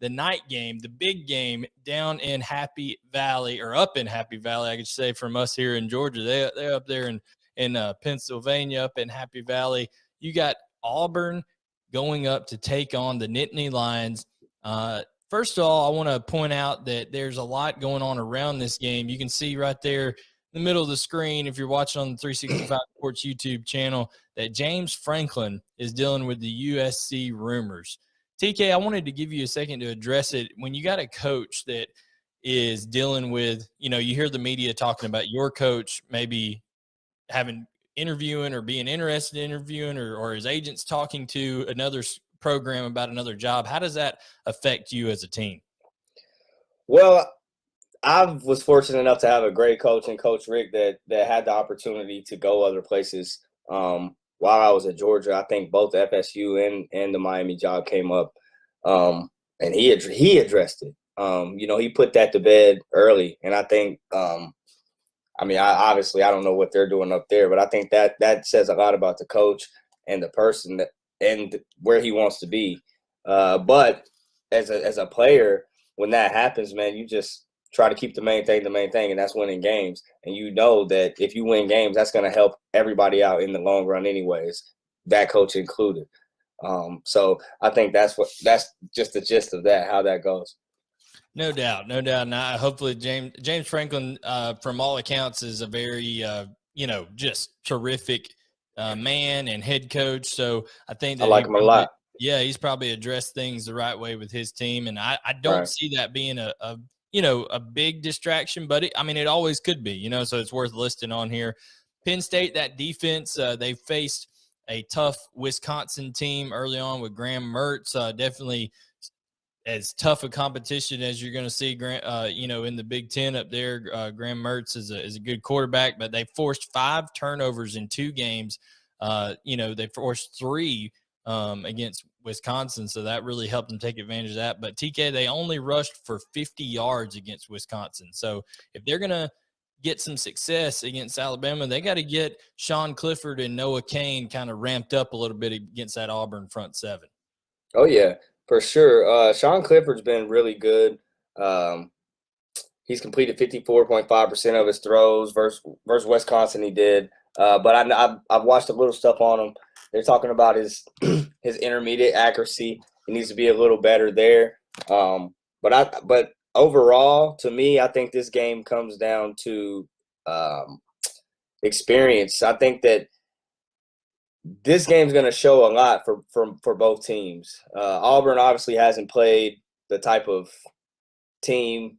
the night game, the big game down in Happy Valley, or up in Happy Valley, I could say, from us here in Georgia. They're up there in Pennsylvania, up in Happy Valley. You got Auburn going up to take on the Nittany Lions. First of all, I want to point out that there's a lot going on around this game. You can see right there in the middle of the screen, if you're watching on the 365 Sports YouTube channel, that James Franklin is dealing with the USC rumors. TK, I wanted to give you a second to address it. When you got a coach that is dealing with, you hear the media talking about your coach maybe interviewing or being interested in interviewing, or his agents talking to another program about another job. How does that affect you as a team? Well, I was fortunate enough to have a great coach in Coach Rick that had the opportunity to go other places. While I was at Georgia, I think both FSU and the Miami job came up, and he addressed it. He put that to bed early, and I think, obviously I don't know what they're doing up there, but I think that says a lot about the coach and the person and where he wants to be. But as a player, when that happens, man, you just try to keep the main thing, and that's winning games. And you know that if you win games, that's going to help everybody out in the long run anyways, that coach included. So I think that's just the gist of that, how that goes. No doubt. Now, hopefully James Franklin, from all accounts, is a very, just terrific man and head coach. So I think that I like him a lot. Yeah, he's probably addressed things the right way with his team. And I don't Right. see that being a big distraction, but it always could be, so it's worth listing on here. Penn State, that defense, they faced a tough Wisconsin team early on with Graham Mertz, definitely as tough a competition as you're going to see, in the Big Ten up there. Graham Mertz is a good quarterback, but they forced 5 turnovers in 2 games. They forced 3 against Wisconsin, so that really helped them take advantage of that. But TK, they only rushed for 50 yards against Wisconsin. So if they're going to get some success against Alabama, they got to get Sean Clifford and Noah Cain kind of ramped up a little bit against that Auburn front 7. Oh, yeah, for sure. Sean Clifford's been really good. He's completed 54.5% of his throws versus Wisconsin. He did. But I've watched a little stuff on him. They're talking about his intermediate accuracy. He needs to be a little better there. But overall, to me, I think this game comes down to experience. I think that this game's going to show a lot for both teams. Auburn obviously hasn't played the type of team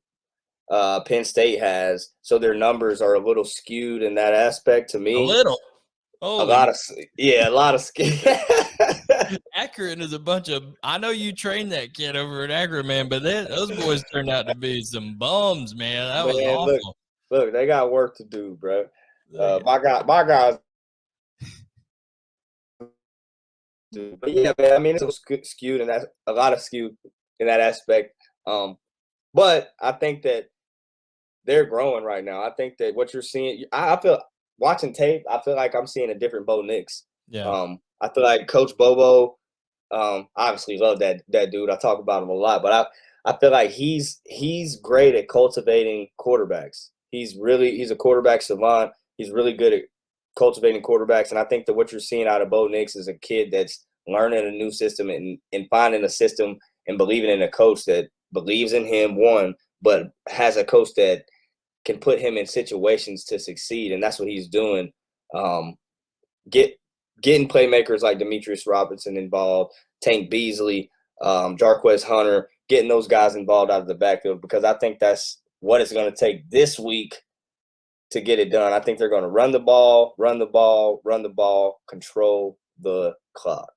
Penn State has, so their numbers are a little skewed in that aspect to me. A little. A lot of skill. Akron is a bunch of – I know you trained that kid over at Akron, man, but those boys turned out to be some bums, man. That was awful. Look, they got work to do, bro. My guys. But yeah, man, it's skewed, and that's a lot of skewed in that aspect. But I think that they're growing right now. I think that what you're seeing, I feel watching tape, I feel like I'm seeing a different Bo Nix. Yeah. I feel like Coach Bobo, obviously love that dude. I talk about him a lot, but I feel like he's great at cultivating quarterbacks. He's a quarterback savant. He's really good at cultivating quarterbacks. And I think that what you're seeing out of Bo Nix is a kid that's learning a new system and finding a system and believing in a coach that believes in him, one, but has a coach that can put him in situations to succeed. And that's what he's doing. Getting playmakers like Demetrius Robinson involved, Tank Bigsby, Jarquez Hunter, getting those guys involved out of the backfield, because I think that's what it's going to take this week to get it done. I think they're going to run the ball, control the clock.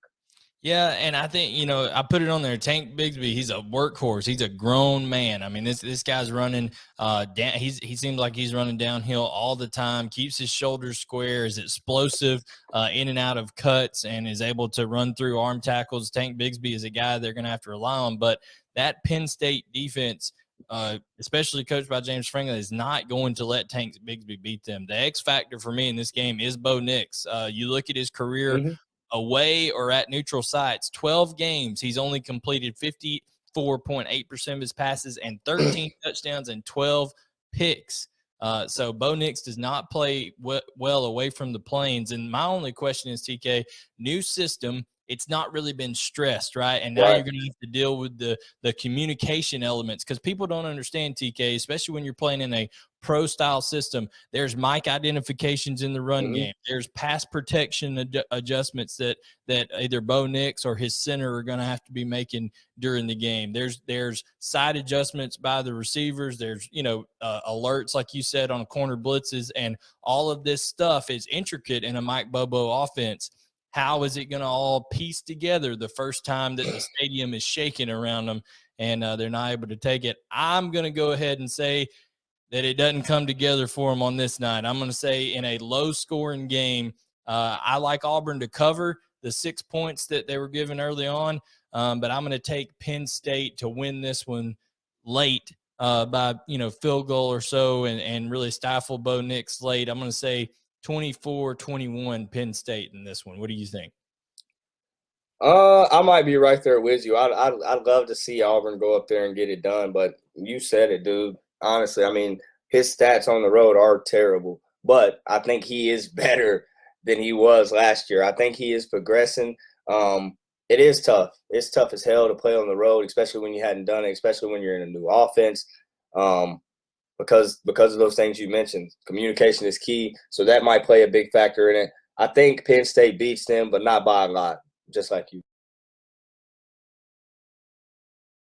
Yeah, and I think, I put it on there, Tank Bigsby, he's a workhorse. He's a grown man. I mean, this guy's running down. He seems like he's running downhill all the time, keeps his shoulders square, is explosive in and out of cuts, and is able to run through arm tackles. Tank Bigsby is a guy they're going to have to rely on. But that Penn State defense, especially coached by James Franklin, is not going to let Tank Bigsby beat them. The X factor for me in this game is Bo Nix. You look at his career away or at neutral sites, 12 games, he's only completed 64.8% of his passes and 13 touchdowns and 12 picks. So Bo Nix does not play well away from the Plains. And my only question is, TK, new system, it's not really been stressed, right? And now you're going to have to deal with the communication elements, because people don't understand, TK, especially when you're playing in a pro-style system. There's mic identifications in the run game. There's pass protection adjustments that either Bo Nix or his center are going to have to be making during the game. There's side adjustments by the receivers. There's, alerts, like you said, on corner blitzes, and all of this stuff is intricate in a Mike Bobo offense. How is it going to all piece together the first time that the stadium is shaking around them and they're not able to take it? I'm going to go ahead and say that it doesn't come together for them on this night. I'm going to say in a low-scoring game, I like Auburn to cover the 6 points that they were given early on, but I'm going to take Penn State to win this one late by field goal or so and really stifle Bo Nix late. I'm going to say 24-21 Penn State in this one. What do you think? I might be right there with you. I'd love to see Auburn go up there and get it done, but you said it, dude. Honestly, I mean, his stats on the road are terrible, but I think he is better than he was last year. I think he is progressing. It is tough. It's tough as hell to play on the road, especially when you hadn't done it, especially when you're in a new offense. Because of those things you mentioned. Communication is key, so that might play a big factor in it. I think Penn State beats them, but not by a lot, just like you.